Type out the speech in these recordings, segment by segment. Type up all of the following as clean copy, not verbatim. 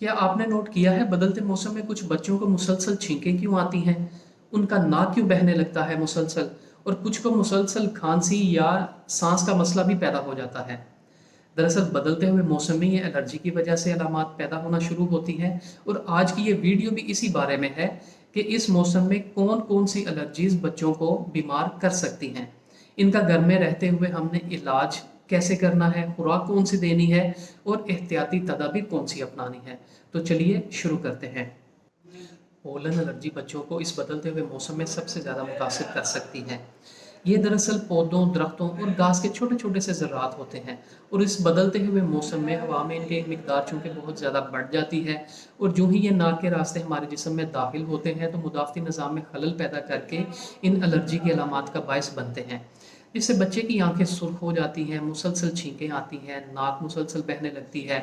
क्या आपने नोट किया है बदलते मौसम में कुछ बच्चों को मुसलसल छींकें क्यों आती हैं? उनका नाक क्यों बहने लगता है मुसलसल? और कुछ को मुसलसल खांसी या सांस का मसला भी पैदा हो जाता है। दरअसल बदलते हुए मौसमी या एलर्जी की वजह से अलामात पैदा होना शुरू होती हैं और आज की ये वीडियो भी इसी बारे में है कि इस मौसम में कौन कौन सी एलर्जीज बच्चों को बीमार कर सकती हैं। इनका घर में रहते हुए हमने इलाज कैसे करना है, खुराक कौन सी देनी है और एहतियाती तदाबीर कौन सी अपनानी है। तो चलिए शुरू करते हैं। पोलन एलर्जी बच्चों को इस बदलते हुए मौसम में सबसे ज़्यादा मुतासिर कर सकती है। ये दरअसल पौधों, दरख्तों और घास के छोटे छोटे से ज़रात होते हैं और इस बदलते हुए मौसम में हवा में इनकी मिकदार चूँकि बहुत ज़्यादा बढ़ जाती है और जो ही ये नाक के रास्ते हमारे जिस्म में दाखिल होते हैं तो मुदाफ़ती निज़ाम में खलल पैदा करके इन एलर्जी की अलामात का बायस बनते हैं, जिससे बच्चे की आंखें सुर्ख हो जाती हैं, मुसलसल छींकें आती हैं, नाक मुसलसल बहने लगती है,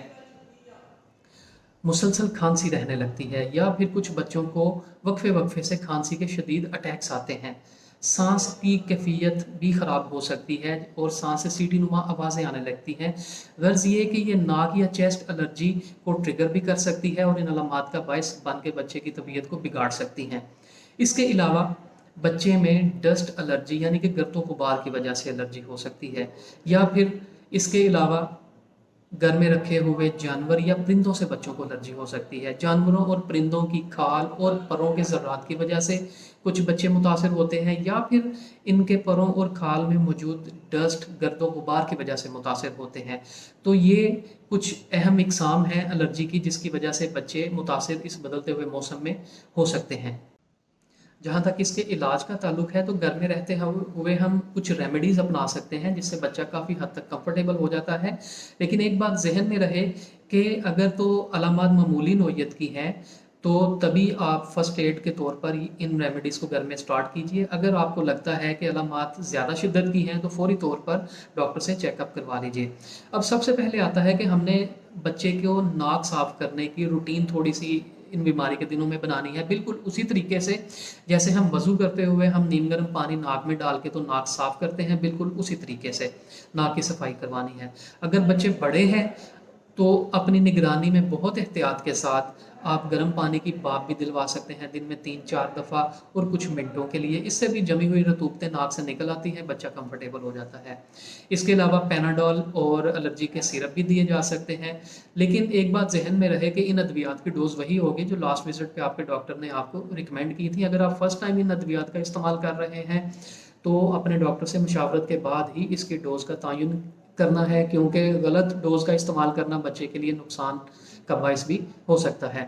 मुसलसल खांसी रहने लगती है या फिर कुछ बच्चों को वक्फे वक्फे से खांसी के शदीद अटैक्स आते हैं। सांस की कैफियत भी ख़राब हो सकती है और सांस से सीटी नुमा आवाज़ें आने लगती हैं। गर्ज ये कि ये नाक या चेस्ट एलर्जी को ट्रिगर भी कर सकती है और इन अलामात का बायस बन के बच्चे की तबीयत को बिगाड़ सकती हैं। इसके अलावा बच्चे में डस्ट एलर्जी यानी कि गर्दो गुबार की वजह से एलर्जी हो सकती है या फिर इसके अलावा घर में रखे हुए जानवर या परिंदों से बच्चों को एलर्जी हो सकती है। जानवरों और परिंदों की खाल और परों के ज़र्रात की वजह से कुछ बच्चे मुतासर होते हैं या फिर इनके परों और खाल में मौजूद डस्ट, गर्दो गुबार की वजह से मुतासर होते हैं। तो ये कुछ अहम इकसाम हैं एलर्जी की जिसकी वजह से बच्चे मुतासर इस बदलते हुए मौसम में हो सकते हैं। जहाँ तक इसके इलाज का ताल्लुक है तो घर में रहते हुए हम कुछ रेमेडीज़ अपना सकते हैं जिससे बच्चा काफ़ी हद तक कंफर्टेबल हो जाता है। लेकिन एक बात जहन में रहे कि अगर तो अलामात मामूली नौयत की हैं तो तभी आप फर्स्ट एड के तौर पर इन रेमेडीज़ को घर में स्टार्ट कीजिए। अगर आपको लगता है कि अलामात ज़्यादा शिद्दत की हैं तो फौरी तौर पर डॉक्टर से चेकअप करवा लीजिए। अब सबसे पहले आता है कि हमने बच्चे को नाक साफ़ करने की रूटीन थोड़ी सी इन बीमारी के दिनों में बनानी है, बिल्कुल उसी तरीके से जैसे हम वज़ू करते हुए हम नीम गर्म पानी नाक में डाल के तो नाक साफ़ करते हैं, बिल्कुल उसी तरीके से नाक की सफाई करवानी है। अगर बच्चे बड़े हैं तो अपनी निगरानी में बहुत एहतियात के साथ आप गर्म पानी की भाप भी दिलवा सकते हैं दिन में 3-4 दफ़ा और कुछ मिनटों के लिए। इससे भी जमी हुई रतूबतें नाक से निकल आती हैं, बच्चा कंफर्टेबल हो जाता है। इसके अलावा पैनाडोल और एलर्जी के सिरप भी दिए जा सकते हैं। लेकिन एक बात जहन में रहे कि इन अद्वियात की डोज़ वही होगी जो लास्ट विजिट पे आपके डॉक्टर ने आपको रिकमेंड की थी। अगर आप फर्स्ट टाइम इन अद्वियात का इस्तेमाल कर रहे हैं तो अपने डॉक्टर से मुशावरत के बाद ही इसकी डोज़ का तयन करना है, क्योंकि गलत डोज़ का इस्तेमाल करना बच्चे के लिए नुकसान का बायस भी हो सकता है।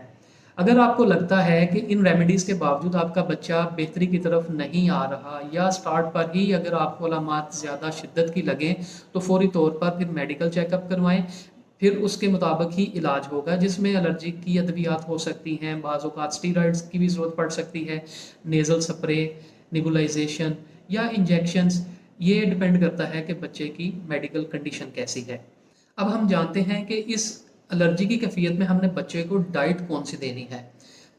अगर आपको लगता है कि इन रेमेडीज़ के बावजूद आपका बच्चा बेहतरी की तरफ नहीं आ रहा या स्टार्ट पर ही अगर आपको अलामात ज़्यादा शिद्दत की लगें तो फौरी तौर पर फिर मेडिकल चेकअप करवाएं। फिर उसके मुताबिक ही इलाज होगा जिसमें एलर्जी की अद्वियात हो सकती हैं, बाज़ औक़ात स्टीरॉइड्स की भी ज़रूरत पड़ सकती है, नेज़ल स्प्रे, नेबुलाइजेशन या इंजेक्शंस। ये डिपेंड करता है कि बच्चे की मेडिकल कंडीशन कैसी है। अब हम जानते हैं कि इस एलर्जी की कैफियत में हमने बच्चे को डाइट कौन सी देनी है।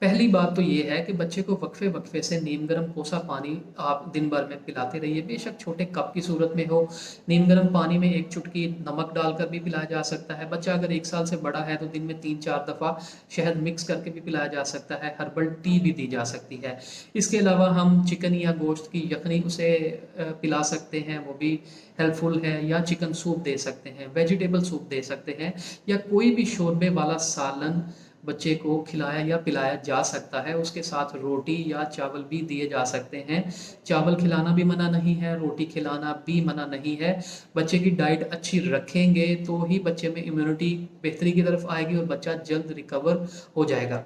पहली बात तो ये है कि बच्चे को वक्फे वक्फे से नीम गर्म कोसा पानी आप दिन भर में पिलाते रहिए, बेशक छोटे कप की सूरत में हो। नीम गर्म पानी में एक चुटकी नमक डालकर भी पिलाया जा सकता है। बच्चा अगर 1 साल से बड़ा है तो दिन में 3-4 दफ़ा शहद मिक्स करके भी पिलाया जा सकता है। हर्बल टी भी दी जा सकती है। इसके अलावा हम चिकन या गोश्त की यखनी उसे पिला सकते हैं, वो भी हेल्पफुल है, या चिकन सूप दे सकते हैं, वेजिटेबल सूप दे सकते हैं, या कोई भी शोरबे वाला सालन बच्चे को खिलाया या पिलाया जा सकता है। उसके साथ रोटी या चावल भी दिए जा सकते हैं। चावल खिलाना भी मना नहीं है, रोटी खिलाना भी मना नहीं है। बच्चे की डाइट अच्छी रखेंगे तो ही बच्चे में इम्यूनिटी बेहतरी की तरफ आएगी और बच्चा जल्द रिकवर हो जाएगा।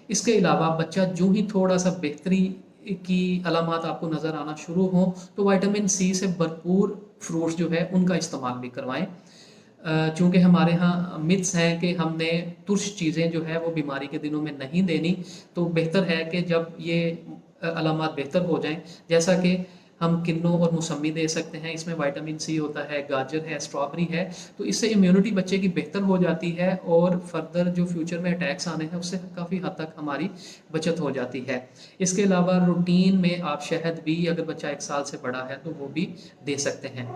इसके अलावा बच्चा जो ही थोड़ा सा बेहतरी की अलामात आपको नज़र आना शुरू हों तो विटामिन सी से भरपूर फ्रूट्स जो है उनका इस्तेमाल भी करवाएं। चूँकि हमारे यहाँ मिथ्स हैं कि हमने तुर्श चीज़ें जो है वो बीमारी के दिनों में नहीं देनी, तो बेहतर है कि जब ये अलामात बेहतर हो जाएं, जैसा कि हम किन्नू और मौसमी दे सकते हैं, इसमें विटामिन सी होता है, गाजर है, स्ट्रॉबेरी है, तो इससे इम्यूनिटी बच्चे की बेहतर हो जाती है और फर्दर जो फ्यूचर में अटैक्स आने हैं उससे काफ़ी हद तक हमारी बचत हो जाती है। इसके अलावा रूटीन में आप शहद भी, अगर बच्चा 1 साल से बड़ा है तो वो भी दे सकते हैं।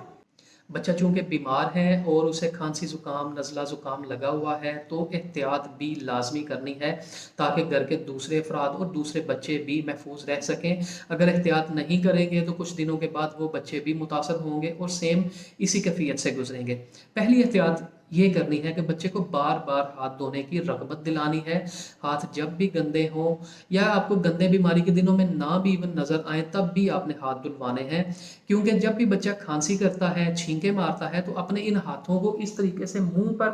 बच्चा चूँकि बीमार है और उसे खांसी ज़ुकाम नज़ला ज़ुकाम लगा हुआ है तो एहतियात भी लाजमी करनी है ताकि घर के दूसरे अफराद और दूसरे बच्चे भी महफूज रह सकें। अगर एहतियात नहीं करेंगे तो कुछ दिनों के बाद वो बच्चे भी मुतासर होंगे और सेम इसी कैफियत से गुजरेंगे। पहली एहतियात ये करनी है कि बच्चे को बार बार हाथ धोने की रगबत दिलानी है। हाथ जब भी गंदे हों या आपको गंदे बीमारी के दिनों में ना भी इवन नज़र आए तब भी आपने हाथ धुलवाने हैं, क्योंकि जब भी बच्चा खांसी करता है, छींके मारता है तो अपने इन हाथों को इस तरीके से मुंह पर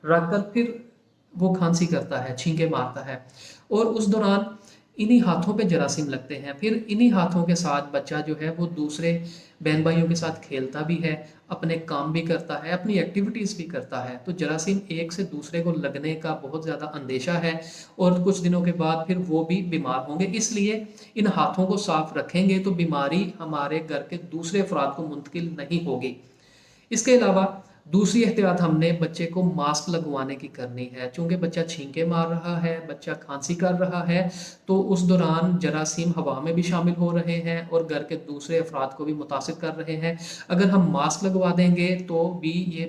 रखकर फिर वो खांसी करता है, छींके मारता है और उस दौरान इन्हीं हाथों पे जरासीम लगते हैं। फिर इन्हीं हाथों के साथ बच्चा जो है वो दूसरे बहन भाइयों के साथ खेलता भी है, अपने काम भी करता है, अपनी एक्टिविटीज़ भी करता है। तो जरासीम एक से दूसरे को लगने का बहुत ज़्यादा अंदेशा है और कुछ दिनों के बाद फिर वो भी बीमार होंगे। इसलिए इन हाथों को साफ रखेंगे तो बीमारी हमारे घर के दूसरे अफराद को मुंतकिल नहीं होगी। इसके अलावा दूसरी एहतियात हमने बच्चे को मास्क लगवाने की करनी है। चूँकि बच्चा छींके मार रहा है, बच्चा खांसी कर रहा है तो उस दौरान जरासीम हवा में भी शामिल हो रहे हैं और घर के दूसरे अफराद को भी मुतासिर कर रहे हैं। अगर हम मास्क लगवा देंगे तो भी ये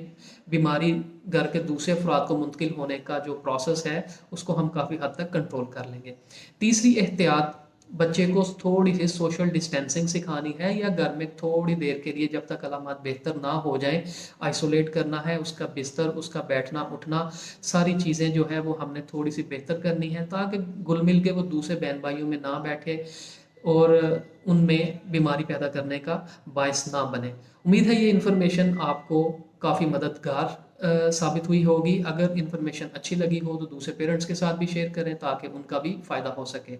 बीमारी घर के दूसरे अफराद को मुंतकिल होने का जो प्रोसेस है उसको हम काफ़ी हद तक कंट्रोल कर लेंगे। तीसरी एहतियात बच्चे को थोड़ी सी सोशल डिस्टेंसिंग सिखानी है या घर में थोड़ी देर के लिए जब तक अलामत बेहतर ना हो जाए आइसोलेट करना है। उसका बिस्तर, उसका बैठना उठना, सारी चीज़ें जो है वो हमने थोड़ी सी बेहतर करनी है ताकि घुल मिल के वो दूसरे बहन भाइयों में ना बैठे और उनमें बीमारी पैदा करने का बायस ना बने। उम्मीद है ये इन्फॉर्मेशन आपको काफ़ी मददगार साबित हुई होगी। अगर इन्फॉर्मेशन अच्छी लगी हो तो दूसरे पेरेंट्स के साथ भी शेयर करें ताकि उनका भी फ़ायदा हो सके।